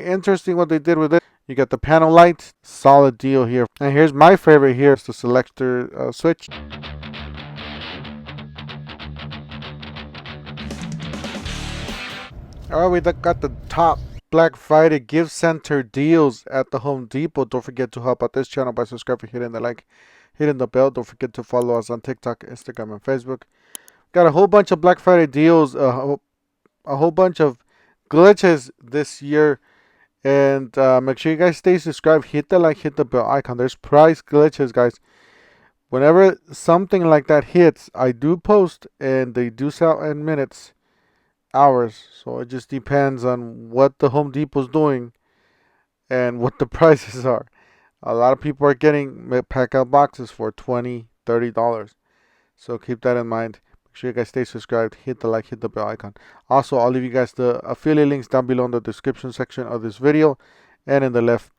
Interesting what they did with it. You got the panel light, solid deal here. And here's my favorite here, it's the selector switch. Alright, we got the top Black Friday gift center deals at the Home Depot. Don't forget to help out this channel by subscribing, hitting the like, hitting the bell. Don't forget to follow us on TikTok, Instagram, and Facebook. Got a whole bunch of Black Friday deals, a whole bunch of glitches this year. And make sure you guys stay subscribed. Hit the like, hit the bell icon. There's price glitches, guys. Whenever something like that hits, I do post, and they do sell in minutes, hours. So it just depends on what the Home Depot's doing and what the prices are. A lot of people are getting pack out boxes for $20, $30. So keep that in mind. Make sure you guys stay subscribed, hit the like, hit the bell icon. Also, I'll leave you guys the affiliate links down below in the description section of this video and in the left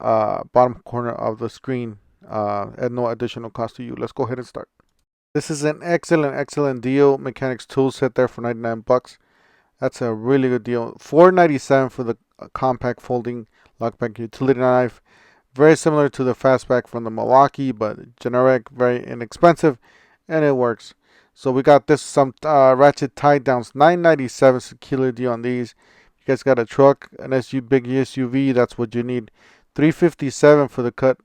bottom corner of the screen at no additional cost to you. Let's go ahead and start. This is an excellent deal. Mechanics tool set there for 99 bucks. That's a really good deal. $4.97 for the compact folding lockback utility knife. Very similar to the fastback from the Milwaukee, but generic, very inexpensive, and it works. So we got this some ratchet tie downs, $9.97 is a killer deal on these. You guys got a truck, an big SUV, that's what you need. $3.57 for the cut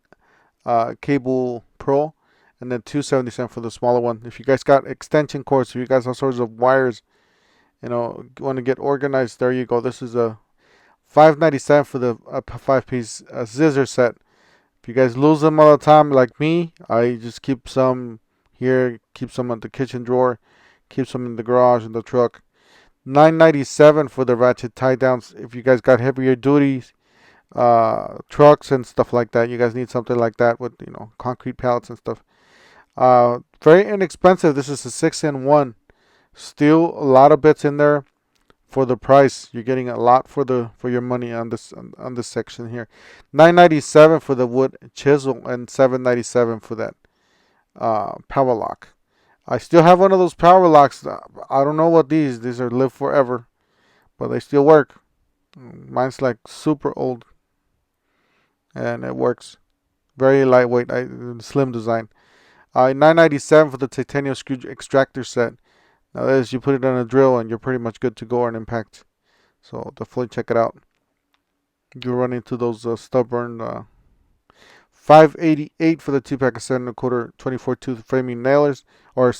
cable pro, and then $2.77 for the smaller one. If you guys got extension cords, if you guys have all sorts of wires, you want to get organized, there you go. This is a $5.97 for the 5-piece scissor set. If you guys lose them all the time like me, I just keep some here, keep some in the kitchen drawer, keep some in the garage, in the truck. $9.97 for the ratchet tie downs. If you guys got heavier duties trucks and stuff like that, you guys need something like that with concrete pallets and stuff. Very inexpensive. This is a 6-in-1. Still a lot of bits in there for the price. You're getting a lot for your money on this section here. $9.97 for the wood chisel and $7.97 for that power lock. I still have one of those power locks. I don't know what these are live forever, but they still work. Mine's like super old, and it works. Very lightweight, slim design. $9.97 for the titanium screw extractor set. Now this, you put it on a drill and you're pretty much good to go on impact. So definitely check it out. You run into those stubborn. $5.88 for the 2-pack of 7 1/4 24 tooth framing nailers or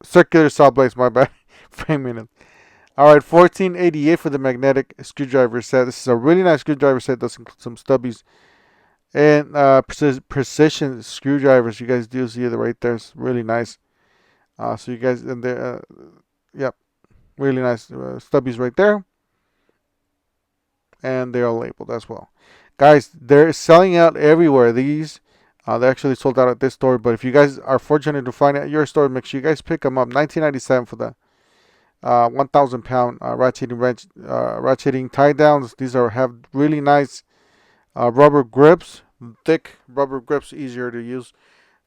circular saw blades. My bad, framing it. All right, $14.88 for the magnetic screwdriver set. This is a really nice screwdriver set. Does include some stubbies and precision screwdrivers. You guys do see it right there. It's really nice. So you guys in there, yep, really nice stubbies right there, and they are labeled as well. Guys, they're selling out everywhere. These they actually sold out at this store, but if you guys are fortunate to find it at your store, make sure you guys pick them up. $19.97 for the 1,000-pound ratcheting tie downs. These have really nice rubber grips, thick rubber grips, easier to use.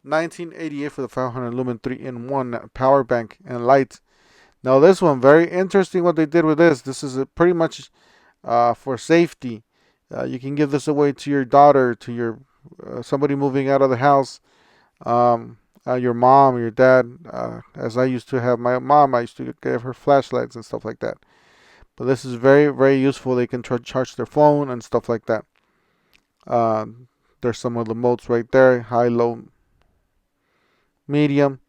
$19.88 for the 500 lumen 3-in-1 power bank and light. Now this one, very interesting what they did with this. This is pretty much for safety. You can give this away to your daughter, to your somebody moving out of the house, your mom or your dad. As I used to have my mom, I used to give her flashlights and stuff like that. But this is very useful. They can charge their phone and stuff like that. There's some of the modes right there: high, low, medium.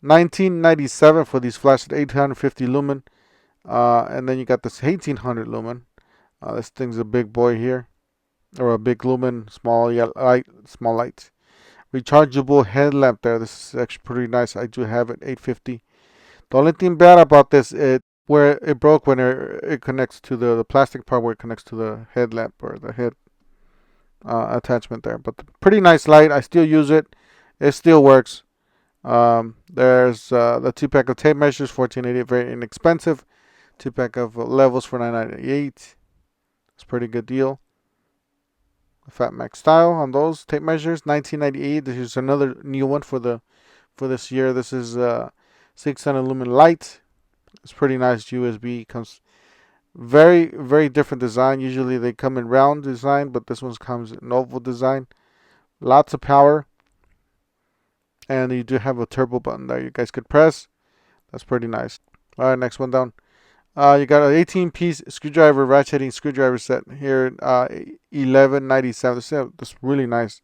$19.97 for these flash at 850 lumen, and then you got this 1800 lumen. This thing's a big boy here, or a big lumen, small light. Rechargeable headlamp there. This is actually pretty nice. I do have it, 850. The only thing bad about this, where it broke when it connects to the plastic part where it connects to the headlamp or the head attachment there. But pretty nice light. I still use it. It still works. There's the 2-pack of tape measures, $14.88, very inexpensive. 2-pack of levels for $9.98. It's a pretty good deal. Fat Max style on those tape measures, $19.98. This is another new one for this year. This is 600 lumen light. It's pretty nice. USB comes Very, very different design. Usually they come in round design, but this one comes in oval design. Lots of power. And you do have a turbo button there you guys could press. That's pretty nice. All right, next one down. You got an 18-piece screwdriver, ratcheting screwdriver set here. 1197. That's really nice.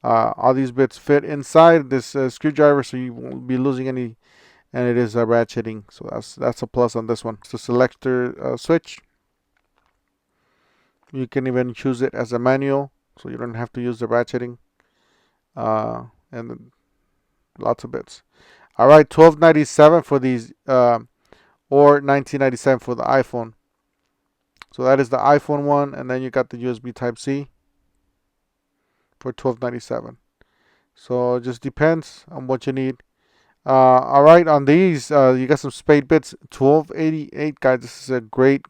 All these bits fit inside this screwdriver, so you won't be losing any. And it is ratcheting, so that's a plus on this one. It's a selector switch. You can even choose it as a manual, so you don't have to use the ratcheting. And lots of bits. All right, $12.97 for these, or $19.97 for the iPhone. So that is the iPhone one, and then you got the USB Type-C for $12.97. So it just depends on what you need. All right, on these, you got some spade bits, $12.88, guys. This is a great,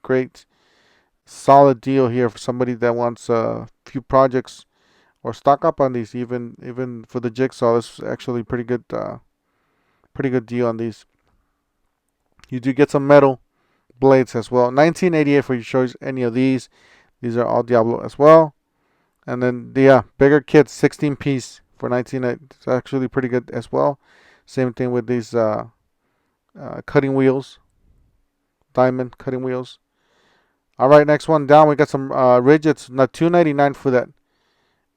solid deal here for somebody that wants a few projects or stock up on these. Even for the jigsaw, this is actually pretty good deal on these. You do get some metal blades as well. $19.88 for your choice. Any of these. These are all Diablo as well. And then bigger kits, 16-piece for $19.88. It's actually pretty good as well. Same thing with these cutting wheels, diamond cutting wheels. All right, next one down, we got some Ridgids. Now $2.99 for that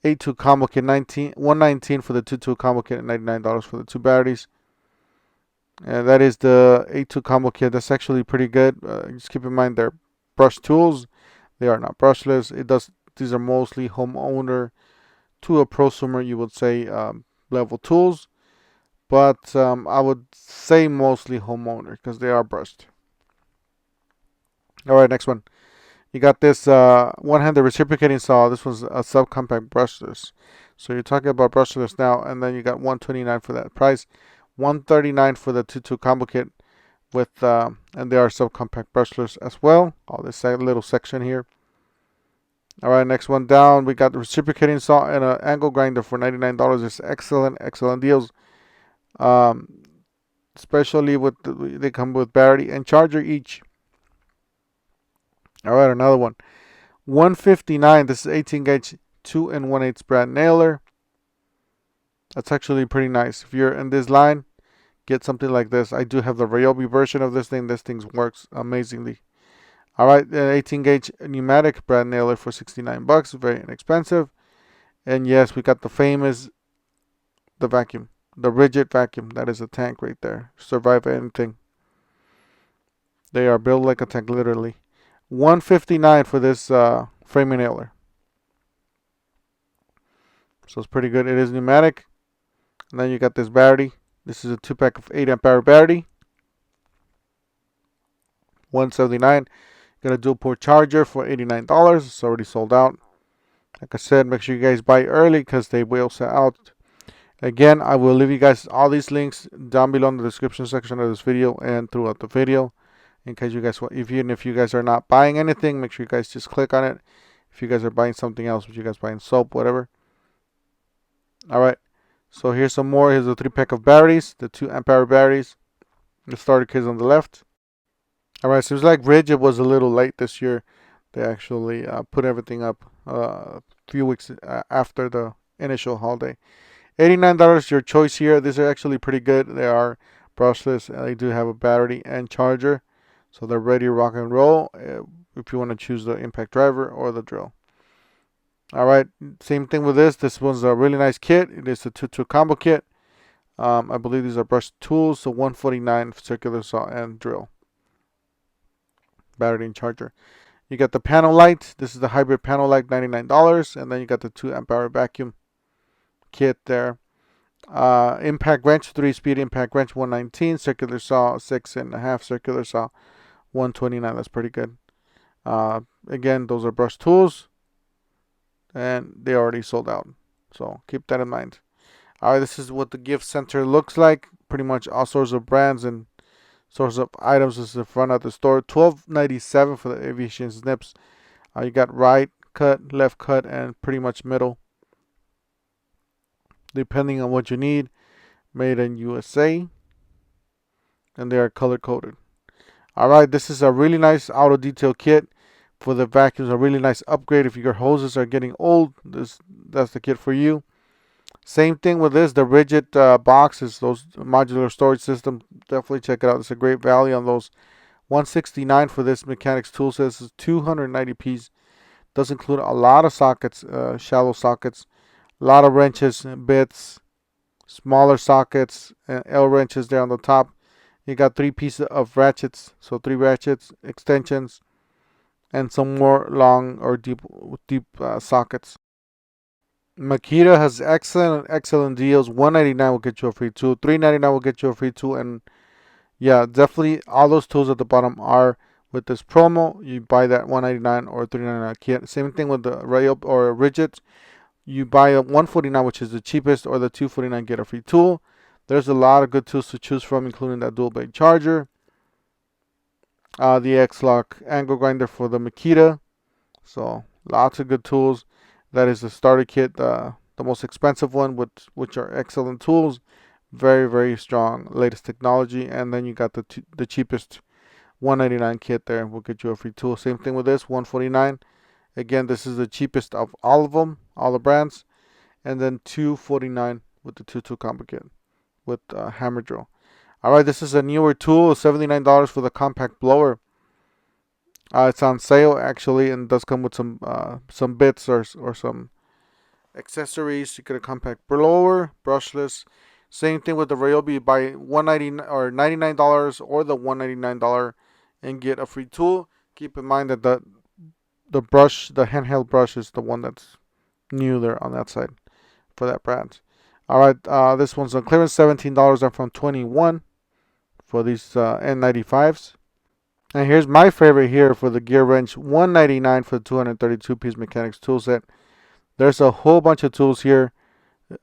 8-2 combo kit, $119 for the 2-2 combo kit, and $99 for the 2 batteries. And that is the 8-2 combo kit. That's actually pretty good. Just keep in mind they're brush tools. They are not brushless. These are mostly homeowner to a prosumer, you would say, level tools. But I would say mostly homeowner because they are brushed. All right, next one. You got this one-handed reciprocating saw. This was a subcompact brushless. So you're talking about brushless now, and then you got $129 for that price. $139 for the 2-2 combo kit with and they are subcompact brushless as well. All this little section here. All right, next one down. We got the reciprocating saw and an angle grinder for $99. It's excellent deals. Especially they come with battery and charger each. All right, another one. $159. This is 18 gauge 2 1/8 brad nailer. That's actually pretty nice. If you're in this line, get something like this. I do have the Ryobi version of this thing. This thing works amazingly. All right, 18 gauge pneumatic brad nailer for $69. Very inexpensive. And yes, we got the famous vacuum. The Ridgid vacuum. That is a tank right there. Survive anything. They are built like a tank, literally. $159 for this framing nailer. So it's pretty good. It is pneumatic. And then you got this battery. This is a 2-pack of 8 amp hour battery. $179. Got a dual port charger for $89. It's already sold out. Like I said, make sure you guys buy early because they will sell out. Again, I will leave you guys all these links down below in the description section of this video and throughout the video. In case you guys want, even if you guys are not buying anything, make sure you guys just click on it. If you guys are buying something else, if you guys buying soap, whatever. All right. So here's some more. Here's a 3-pack of batteries, the 2 amp hour batteries. The starter kit is on the left. All right. Seems like Ridgid was a little late this year. They actually put everything up a few weeks after the initial holiday. $89, your choice here. These are actually pretty good. They are brushless and they do have a battery and charger. So they're ready to rock and roll if you want to choose the impact driver or the drill. All right, same thing with this. This one's a really nice kit. It is a 2-2 combo kit. I believe these are brushed tools. So $149 circular saw and drill. Battery and charger. You got the panel light. This is the hybrid panel light, $99. And then you got the 2 amp hour vacuum kit there. Impact wrench, 3-speed impact wrench, $119. Circular saw, 6.5 circular saw, $129. That's pretty good. Again, those are brush tools, and they already sold out. So keep that in mind. All right, this is what the gift center looks like. Pretty much all sorts of brands and sorts of items. This is the front of the store. $12.97 for the aviation snips. You got right cut, left cut, and pretty much middle, depending on what you need. Made in USA, and they are color coded. Alright, this is a really nice auto detail kit for the vacuums. A really nice upgrade if your hoses are getting old. That's the kit for you. Same thing with this, the Ridgid boxes, those modular storage system. Definitely check it out. It's a great value on those. 169 for this mechanics tool set. This is 290 pieces. Does include a lot of sockets, shallow sockets, a lot of wrenches, bits, smaller sockets, and L wrenches there on the top. You got 3 pieces of ratchets, so 3 ratchets, extensions, and some more long or deep sockets. Makita has excellent deals. 199 will get you a free tool. 399 will get you a free tool, and yeah, definitely all those tools at the bottom are with this promo. You buy that 199 or 399 kit. Same thing with the Ryobi or Ridgid. You buy a 149, which is the cheapest, or the 249, get a free tool. There's a lot of good tools to choose from, including that dual blade charger, the X-Lock angle grinder for the Makita. So lots of good tools. That is the starter kit, the most expensive one, which are excellent tools, very strong, latest technology. And then you got the cheapest 199 kit there, will get you a free tool. Same thing with this 149. Again, this is the cheapest of all of them, all the brands. And then 249 with the 2 tool combo kit with hammer drill. All right, this is a newer tool, $79 for the compact blower. It's on sale actually, and does come with some bits or some accessories. You get a compact blower, brushless. Same thing with the Ryobi. You buy $190 or $99 or the $199 and get a free tool. Keep in mind that the brush, the handheld brush, is the one that's new there on that side for that brand. All right, this one's on clearance, $17 and from $21 for these N95s. And here's my favorite here for the Gearwrench, $199 for the 232 piece mechanics tool set. There's a whole bunch of tools here,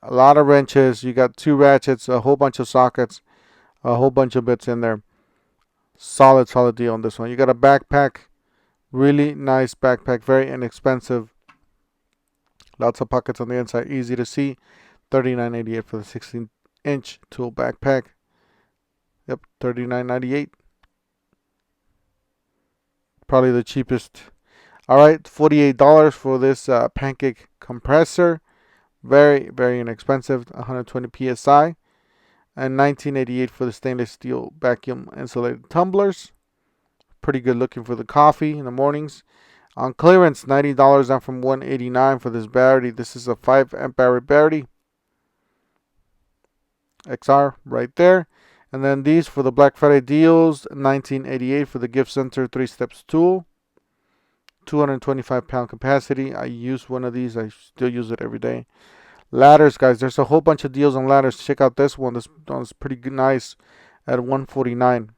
a lot of wrenches. You got 2 ratchets, a whole bunch of sockets, a whole bunch of bits in there. Solid deal on this one. You got a backpack, really nice backpack, very inexpensive. Lots of pockets on the inside, easy to see. $39.88 for the 16-inch tool backpack. Yep, $39.98. Probably the cheapest. All right, $48 for this pancake compressor. Very inexpensive, 120 psi. And $19.88 for the stainless steel vacuum insulated tumblers. Pretty good looking for the coffee in the mornings. On clearance, $90 down from $189 for this battery. This is a 5 amp hour battery. XR right there. And then these for the Black Friday deals, $19.88 for the gift center 3 steps tool. 225 pound capacity. I use one of these. I still use it every day. Ladders, guys. There's a whole bunch of deals on ladders. Check out this one. This one's pretty nice at $149.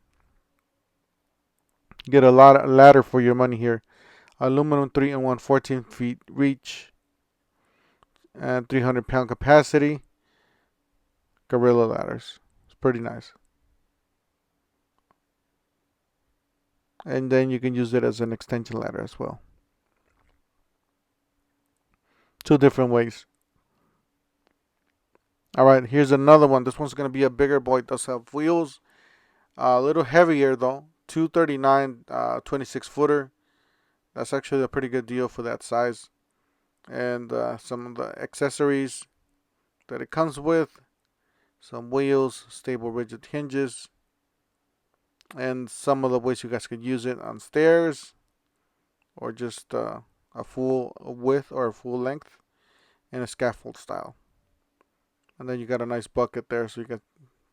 Get a lot of ladder for your money here. Aluminum 3-in-1, 14 feet reach, and 300 pound capacity. Gorilla ladders. It's pretty nice. And then you can use it as an extension ladder as well. 2 different ways. Alright, here's another one. This one's going to be a bigger boy. It does have wheels. A little heavier though. 239, 26 footer. That's actually a pretty good deal for that size. And some of the accessories that it comes with. Some wheels, stable rigid hinges. And some of the ways you guys could use it on stairs. Or just a full width or a full length. In a scaffold style. And then you got a nice bucket there, so you can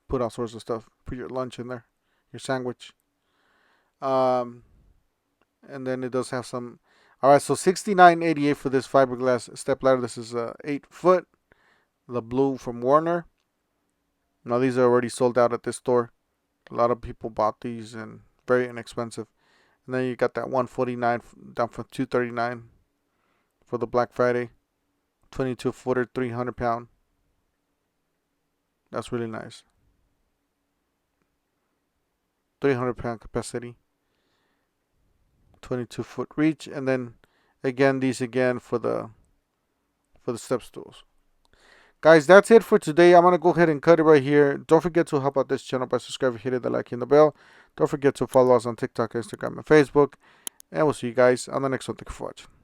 put all sorts of stuff. Put your lunch in there, your sandwich. And then it does have some. All right, so $69.88 for this fiberglass step ladder. This is 8 foot. The blue from Warner. Now these are already sold out at this store. A lot of people bought these and very inexpensive. And then you got that 149 down from 239 for the Black Friday. 22 footer, 300 pound. That's really nice. 300 pound capacity. 22 foot reach. And then again, these again for the step stools. Guys, that's it for today. I'm going to go ahead and cut it right here. Don't forget to help out this channel by subscribing, hitting the like and the bell. Don't forget to follow us on TikTok, Instagram, and Facebook. And we'll see you guys on the next one. Thank you for watching.